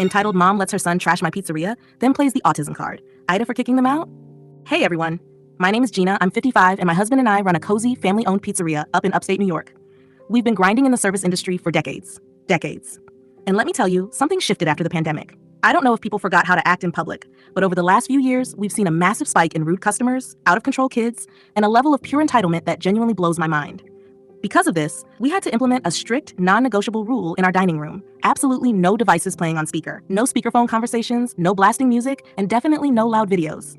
Entitled Mom Lets Her Son Trash My Pizzeria, then plays the autism card. AITAH for kicking them out? Hey everyone. My name is Gina, I'm 55, and my husband and I run a cozy, family-owned pizzeria up in upstate New York. We've been grinding in the service industry for decades. Decades. And let me tell you, something shifted after the pandemic. I don't know if people forgot how to act in public, but over the last few years, we've seen a massive spike in rude customers, out-of-control kids, and a level of pure entitlement that genuinely blows my mind. Because of this, we had to implement a strict, non-negotiable rule in our dining room. Absolutely no devices playing on speaker, no speakerphone conversations, no blasting music, and definitely no loud videos.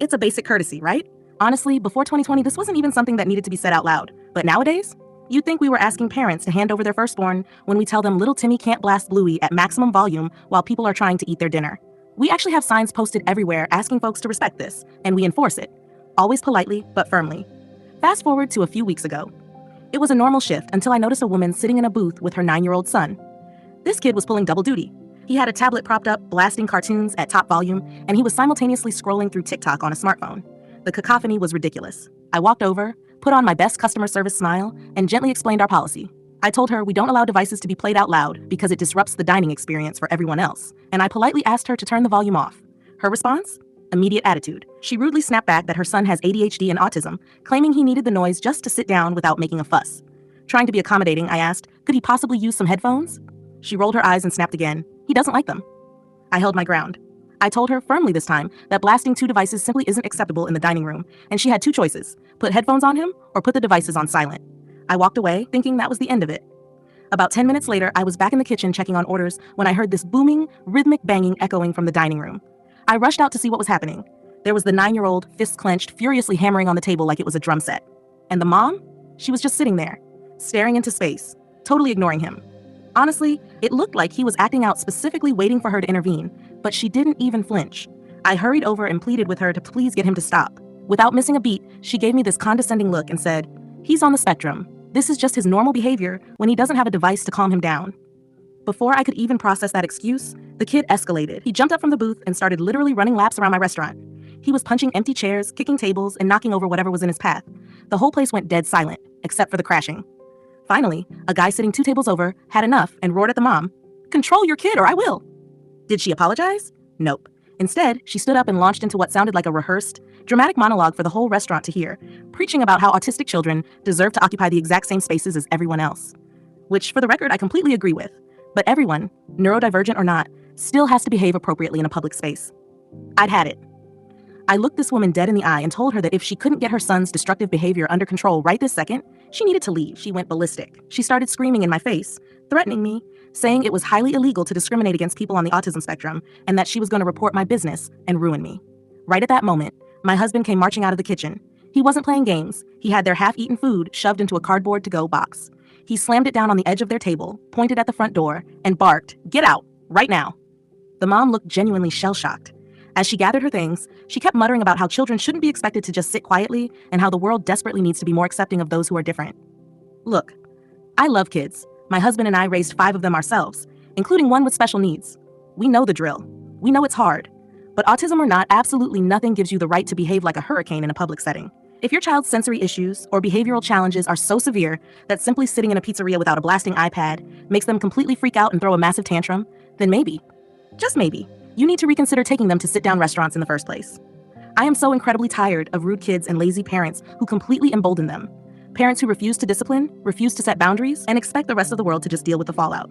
It's a basic courtesy, right? Honestly, before 2020, this wasn't even something that needed to be said out loud. But nowadays, you'd think we were asking parents to hand over their firstborn when we tell them little Timmy can't blast Bluey at maximum volume while people are trying to eat their dinner. We actually have signs posted everywhere asking folks to respect this, and we enforce it. Always politely, but firmly. Fast forward to a few weeks ago. It was a normal shift until I noticed a woman sitting in a booth with her 9-year-old son. This kid was pulling double duty. He had a tablet propped up, blasting cartoons at top volume, and he was simultaneously scrolling through TikTok on a smartphone. The cacophony was ridiculous. I walked over, put on my best customer service smile, and gently explained our policy. I told her we don't allow devices to be played out loud because it disrupts the dining experience for everyone else, and I politely asked her to turn the volume off. Her response? Immediate attitude. She rudely snapped back that her son has ADHD and autism, claiming he needed the noise just to sit down without making a fuss. Trying to be accommodating, I asked, could he possibly use some headphones? She rolled her eyes and snapped again. He doesn't like them. I held my ground. I told her firmly this time that blasting 2 devices simply isn't acceptable in the dining room, and she had 2 choices, put headphones on him or put the devices on silent. I walked away, thinking that was the end of it. About 10 minutes later, I was back in the kitchen checking on orders when I heard this booming, rhythmic banging echoing from the dining room. I rushed out to see what was happening. There was the 9-year-old, fists clenched, furiously hammering on the table like it was a drum set. And the mom? She was just sitting there, staring into space, totally ignoring him. Honestly, it looked like he was acting out, specifically waiting for her to intervene, but she didn't even flinch. I hurried over and pleaded with her to please get him to stop. Without missing a beat, she gave me this condescending look and said, "He's on the spectrum. This is just his normal behavior when he doesn't have a device to calm him down." Before I could even process that excuse, the kid escalated. He jumped up from the booth and started literally running laps around my restaurant. He was punching empty chairs, kicking tables, and knocking over whatever was in his path. The whole place went dead silent, except for the crashing. Finally, a guy sitting 2 tables over had enough and roared at the mom, "Control your kid or I will." Did she apologize? Nope. Instead, she stood up and launched into what sounded like a rehearsed, dramatic monologue for the whole restaurant to hear, preaching about how autistic children deserve to occupy the exact same spaces as everyone else. Which, for the record, I completely agree with. But everyone, neurodivergent or not, still has to behave appropriately in a public space. I'd had it. I looked this woman dead in the eye and told her that if she couldn't get her son's destructive behavior under control right this second, she needed to leave. She went ballistic. She started screaming in my face, threatening me, saying it was highly illegal to discriminate against people on the autism spectrum and that she was going to report my business and ruin me. Right at that moment, my husband came marching out of the kitchen. He wasn't playing games. He had their half-eaten food shoved into a cardboard to-go box. He slammed it down on the edge of their table, pointed at the front door, and barked, "Get out, right now." The mom looked genuinely shell-shocked. As she gathered her things, she kept muttering about how children shouldn't be expected to just sit quietly and how the world desperately needs to be more accepting of those who are different. Look, I love kids. My husband and I raised 5 of them ourselves, including one with special needs. We know the drill. We know it's hard. But autism or not, absolutely nothing gives you the right to behave like a hurricane in a public setting. If your child's sensory issues or behavioral challenges are so severe that simply sitting in a pizzeria without a blasting iPad makes them completely freak out and throw a massive tantrum, then maybe, just maybe, you need to reconsider taking them to sit-down restaurants in the first place. I am so incredibly tired of rude kids and lazy parents who completely embolden them. Parents who refuse to discipline, refuse to set boundaries, and expect the rest of the world to just deal with the fallout.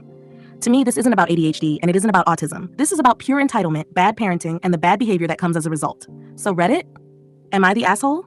To me, this isn't about ADHD and it isn't about autism. This is about pure entitlement, bad parenting, and the bad behavior that comes as a result. So Reddit, am I the asshole?